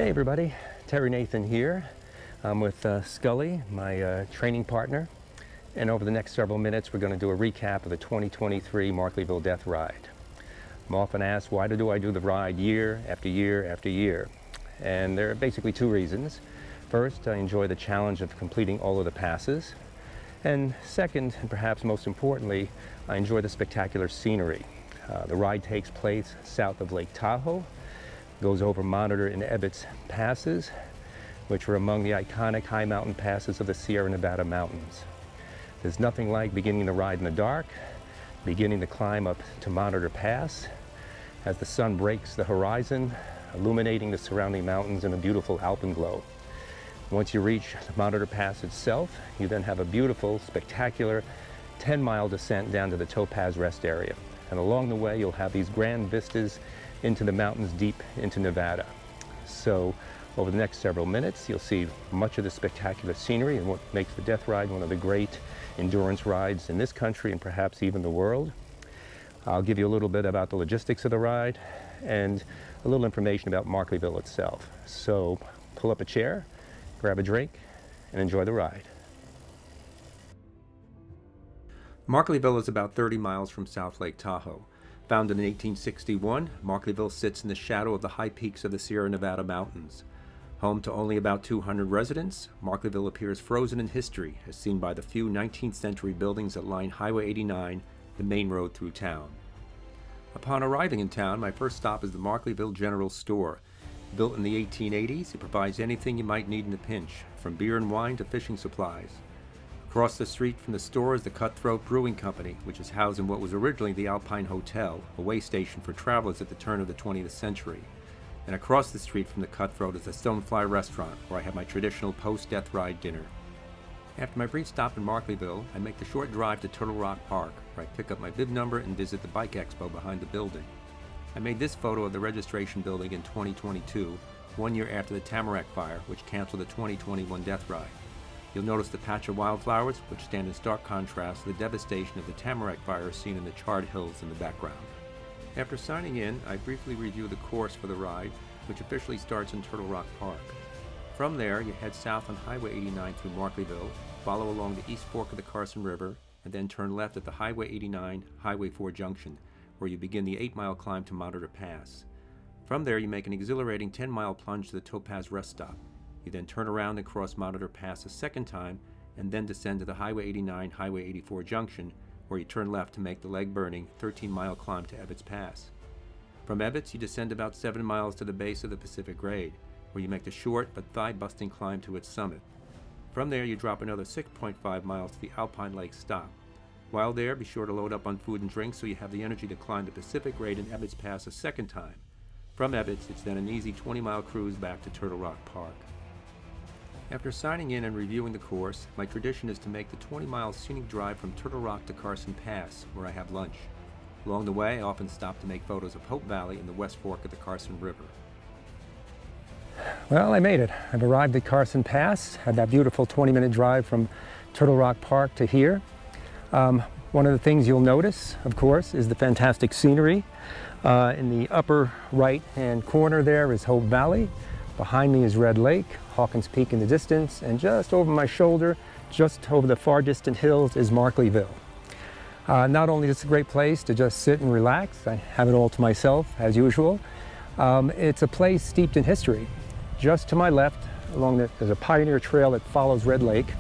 Hey everybody, Terry Nathan here. I'm with Scully, my training partner, and over the next several minutes we're going to do a recap of the 2023 Markleeville Death Ride. I'm often asked, why do I do the ride year after year after year? And there are basically two reasons. First, I enjoy the challenge of completing all of the passes. And second, and perhaps most importantly, I enjoy the spectacular scenery. The ride takes place south of Lake Tahoe, goes over Monitor and EBBETTS passes, which are among the iconic high mountain passes of the Sierra Nevada mountains. There's nothing like beginning the ride in the dark, beginning the climb up to Monitor Pass, as the sun breaks the horizon, illuminating the surrounding mountains in a beautiful alpenglow. Once you reach Monitor Pass itself, you then have a beautiful, spectacular 10-mile descent down to the Topaz Rest area. And along the way, you'll have these grand vistas into the mountains deep into Nevada. So over the next several minutes, you'll see much of the spectacular scenery and what makes the Death Ride one of the great endurance rides in this country and perhaps even the world. I'll give you a little bit about the logistics of the ride and a little information about Markleeville itself. So pull up a chair, grab a drink, and enjoy the ride. Markleeville is about 30 miles from South Lake Tahoe. Founded in 1861, Markleeville sits in the shadow of the high peaks of the Sierra Nevada mountains. Home to only about 200 residents, Markleeville appears frozen in history, as seen by the few 19th century buildings that line Highway 89, the main road through town. Upon arriving in town, my first stop is the Markleeville General Store. Built in the 1880s, it provides anything you might need in a pinch, from beer and wine to fishing supplies. Across the street from the store is the Cutthroat Brewing Company, which is housed in what was originally the Alpine Hotel, a way station for travelers at the turn of the 20th century. And across the street from the Cutthroat is the Stonefly Restaurant, where I have my traditional post-Death Ride dinner. After my brief stop in Markleeville, I make the short drive to Turtle Rock Park, where I pick up my bib number and visit the Bike Expo behind the building. I made this photo of the registration building in 2022, 1 year after the Tamarack Fire, which canceled the 2021 Death Ride. You'll notice the patch of wildflowers, which stand in stark contrast to the devastation of the Tamarack Fire seen in the charred hills in the background. After signing in, I briefly review the course for the ride, which officially starts in Turtle Rock Park. From there, you head south on Highway 89 through Markleeville, follow along the east fork of the Carson River, and then turn left at the Highway 89 Highway 4 junction, where you begin the 8-mile climb to Monitor Pass. From there, you make an exhilarating 10-mile plunge to the Topaz Rest Stop. You then turn around and cross Monitor Pass a second time, and then descend to the Highway 89 Highway 84 junction, where you turn left to make the leg-burning 13-mile climb to EBBETTS Pass. From EBBETTS, you descend about 7 miles to the base of the Pacific Grade, where you make the short but thigh-busting climb to its summit. From there, you drop another 6.5 miles to the Alpine Lake Stop. While there, be sure to load up on food and drink so you have the energy to climb the Pacific Grade and EBBETTS Pass a second time. From EBBETTS, it's then an easy 20-mile cruise back to Turtle Rock Park. After signing in and reviewing the course, my tradition is to make the 20-mile scenic drive from Turtle Rock to Carson Pass, where I have lunch. Along the way, I often stop to make photos of Hope Valley and the West Fork of the Carson River. Well, I made it. I've arrived at Carson Pass, had that beautiful 20-minute drive from Turtle Rock Park to here. One of the things you'll notice, of course, is the fantastic scenery. In the upper right-hand corner there is Hope Valley. Behind me is Red Lake, Hawkins Peak in the distance, and just over my shoulder, just over the far distant hills, is Markleeville. Not only is it a great place to just sit and relax, I have it all to myself, as usual. It's a place steeped in history. Just to my left, there's a pioneer trail that follows Red Lake.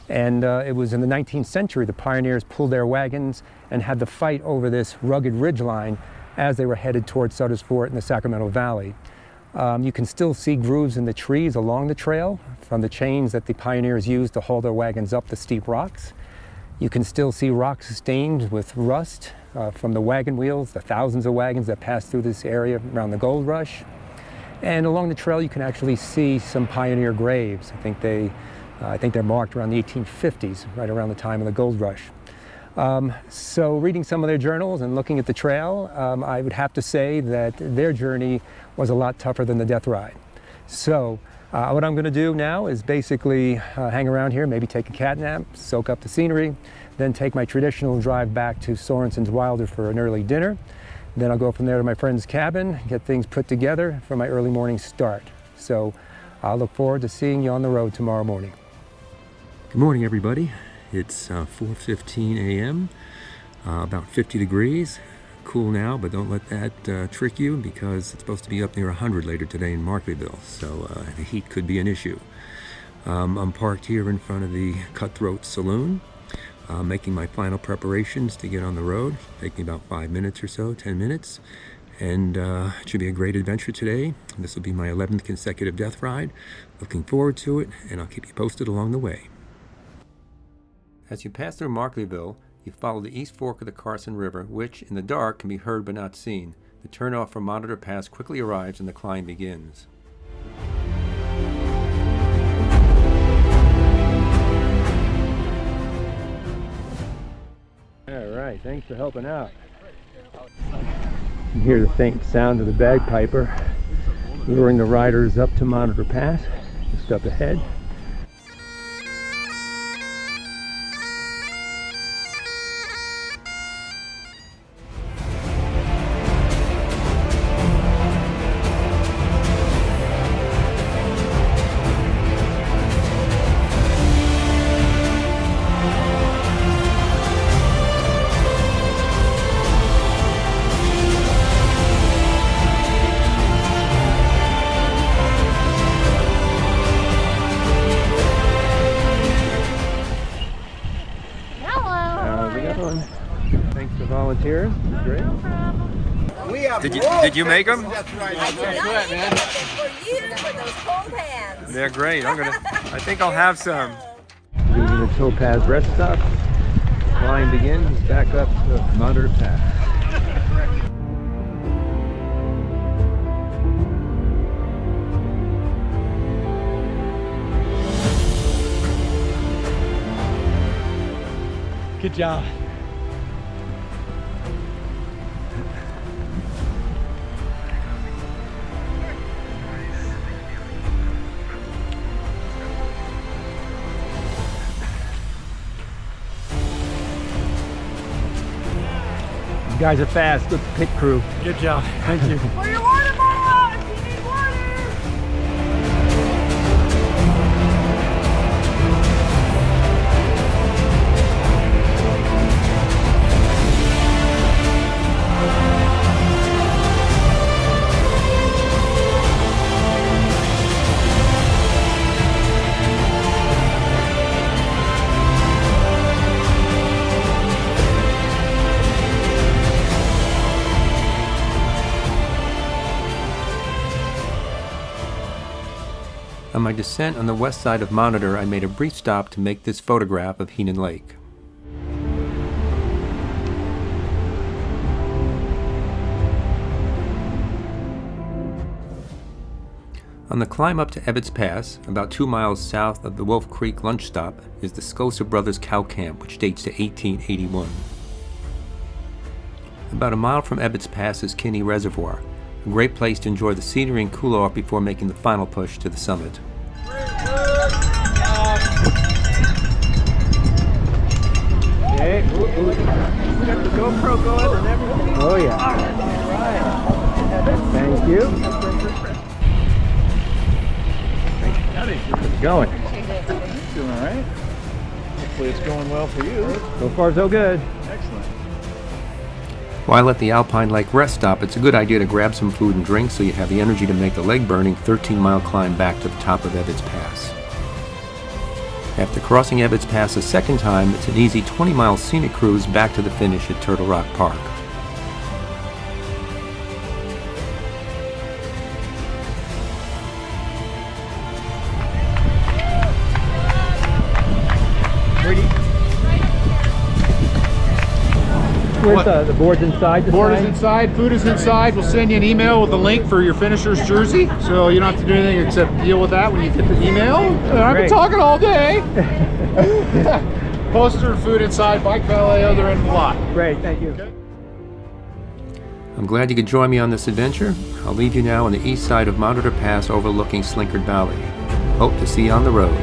And it was in the 19th century the pioneers pulled their wagons and had the fight over this rugged ridgeline as they were headed towards Sutter's Fort in the Sacramento Valley. You can still see grooves in the trees along the trail from the chains that the pioneers used to haul their wagons up the steep rocks. You can still see rocks stained with rust from the wagon wheels, the thousands of wagons that passed through this area around the gold rush. And along the trail you can actually see some pioneer graves. I think they're marked around the 1850s, right around the time of the gold rush. So reading some of their journals and looking at the trail, I would have to say that their journey was a lot tougher than the Death Ride. So what I'm going to do now is basically hang around here, maybe take a cat nap, soak up the scenery, then take my traditional drive back to Sorensen's Wilder for an early dinner. Then I'll go from there to my friend's cabin, get things put together for my early morning start. So I'll look forward to seeing you on the road tomorrow morning. Good morning, everybody. It's 4:15 a.m., about 50 degrees. Cool now, but don't let that trick you, because it's supposed to be up near 100 later today in Markleeville, so the heat could be an issue. I'm parked here in front of the Cutthroat Saloon, making my final preparations to get on the road. Take me about 5 minutes or so, 10 minutes, and it should be a great adventure today. This will be my 11th consecutive death ride. Looking forward to it, and I'll keep you posted along the way. As you pass through Markleeville, you follow the east fork of the Carson River, which, in the dark, can be heard but not seen. The turnoff from Monitor Pass quickly arrives and the climb begins. All right, thanks for helping out. You hear the faint sound of the bagpiper luring the riders up to Monitor Pass, just up ahead. Thanks for volunteering. Great. Did you make them? That's right. I did man. For you with those cold hands. They're great. I think I'll have some. Leaving the Topaz rest stop. Climb begins back up to Monitor Pass. Good job. You guys are fast. Good pit crew. Good job. Thank you. For your water bottle, if you need water. On my descent on the west side of Monitor, I made a brief stop to make this photograph of Heenan Lake. On the climb up to EBBETTS Pass, about 2 miles south of the Wolf Creek lunch stop, is the Scosa Brothers Cow Camp, which dates to 1881. About a mile from EBBETTS Pass is Kinney Reservoir, a great place to enjoy the scenery and cool off before making the final push to the summit. Okay. We got the GoPro going and everything. Oh yeah. All right. Thank you. Howdy. How's it going? Doing all right. Hopefully it's going well for you. So far so good. Excellent. While at the Alpine Lake rest stop, it's a good idea to grab some food and drink so you have the energy to make the leg-burning 13-mile climb back to the top of EBBETTS Pass. After crossing EBBETTS Pass a second time, it's an easy 20-mile scenic cruise back to the finish at Turtle Rock Park. Where's the board's inside? The Board sign? is inside, food is inside. We'll send you an email with a link for your finisher's jersey, so you don't have to do anything except deal with that when you get the email. I've been talking all day. Poster, food inside, bike valet, other end of the lot. Great, thank you. Okay. I'm glad you could join me on this adventure. I'll leave you now on the east side of Monitor Pass overlooking Slinkard Valley. Hope to see you on the road.